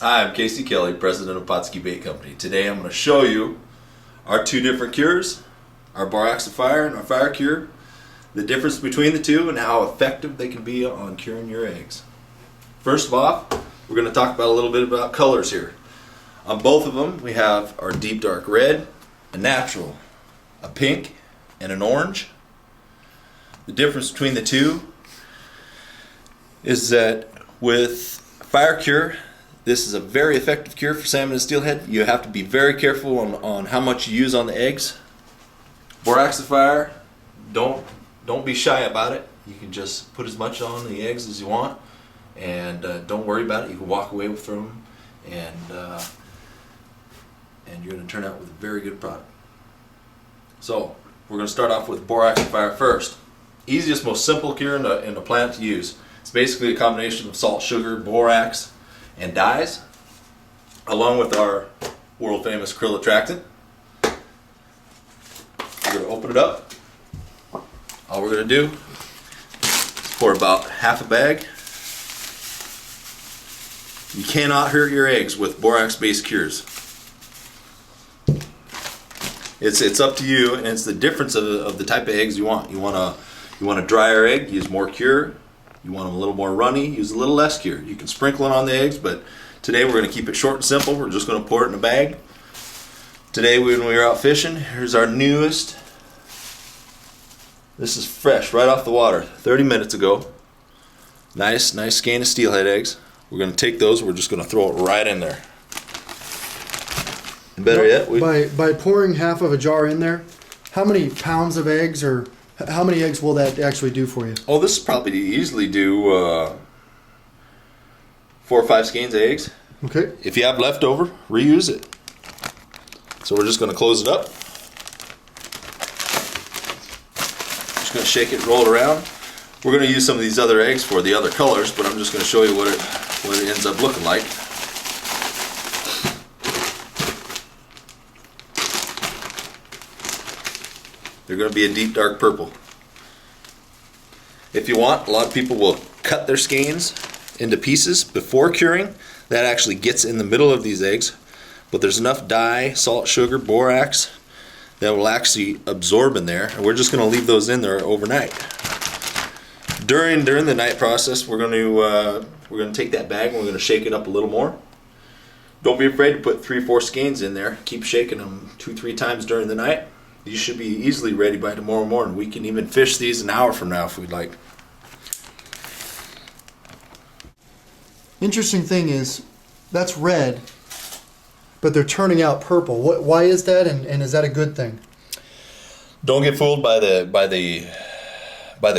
Hi, I'm Casey Kelley, president of Pautzke Bait Company. Today I'm going to show you our two different cures, our BorX O Fire and our Fire Cure, the difference between the two and how effective they can be on curing your eggs. First of all, we're going to talk about a little bit about colors here. On both of them we have our deep dark red, a natural, a pink, and an orange. The difference between the two is that with Fire Cure, this is a very effective cure for salmon and steelhead. You have to be very careful on how much you use on the eggs. BorX O Fire, don't be shy about it. You can just put as much on the eggs as you want, and don't worry about it. You can walk away with them, and you're going to turn out with a very good product. So we're going to start off with BorX O Fire first. Easiest, most simple cure in the planet to use. It's basically a combination of salt, sugar, borax, and dyes, along with our world famous krill attractant. We're going to open it up. All we're going to do is pour about half a bag. You cannot hurt your eggs with borax based cures. It's up to you, and it's the difference of the type of eggs you want. You want a drier egg, use more cure. You want them a little more runny, use a little less cure. You can sprinkle it on the eggs, but today we're going to keep it short and simple. We're just going to pour it in a bag. Today when we were out fishing, here's our newest. This is fresh, right off the water, 30 minutes ago. Nice skein of steelhead eggs. We're going to take those, we're just going to throw it right in there. And better yet, by pouring half of a jar in there, how many pounds of eggs, or how many eggs will that actually do for you? Oh, this is probably easily do 4 or 5 skeins of eggs. Okay. If you have leftover, reuse it. So we're just going to close it up. Just going to shake it, roll it around. We're going to use some of these other eggs for the other colors, but I'm just going to show you what it ends up looking like. They're going to be a deep dark purple. If you want, a lot of people will cut their skeins into pieces before curing. That actually gets in the middle of these eggs, but there's enough dye, salt, sugar, borax that will actually absorb in there, and we're just going to leave those in there overnight. During the night process, we're going to take that bag and we're going to shake it up a little more. Don't be afraid to put 3 or 4 skeins in there. Keep shaking them 2-3 times during the night. These should be easily ready by tomorrow morning. We can even fish these an hour from now if we'd like. Interesting thing is, that's red, but they're turning out purple. Why is that, and is that a good thing? Don't get fooled by the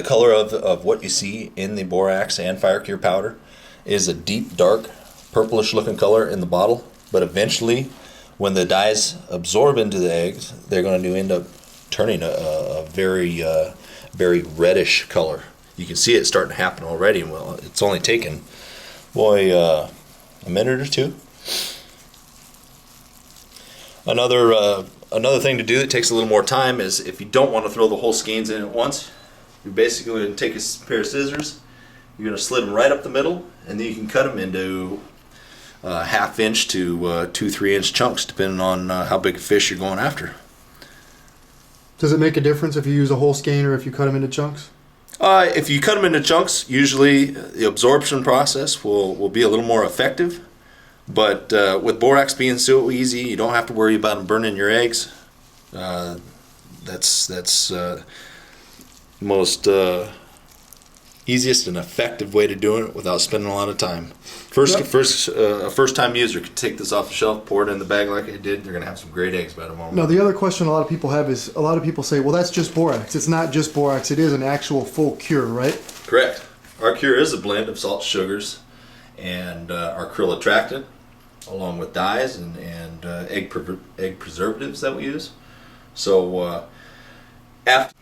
color of what you see in the borax and Fire Cure powder. It is a deep, dark, purplish looking color in the bottle, but eventually, when the dyes absorb into the eggs, they're going to end up turning a very reddish color. You can see it starting to happen already. Well, it's only taken, a minute or two. Another thing to do that takes a little more time is, if you don't want to throw the whole skeins in at once, you're basically going to take a pair of scissors. You're going to slit them right up the middle, and then you can cut them into 1/2 inch to 2-3 inch chunks, depending on how big a fish you're going after. Does it make a difference if you use a whole skein or if you cut them into chunks? If you cut them into chunks, usually the absorption process will be a little more effective. But with borax being so easy, you don't have to worry about them burning your eggs. That's most easiest and effective way to do it without spending a lot of time. A first-time user could take this off the shelf, pour it in the bag like I did. They're going to have some great eggs by tomorrow. Now, the other question a lot of people have is, a lot of people say, well, that's just borax. It's not just borax. It is an actual full cure, right? Correct. Our cure is a blend of salt, sugars, and our krill attractant, along with dyes and egg preservatives that we use. So after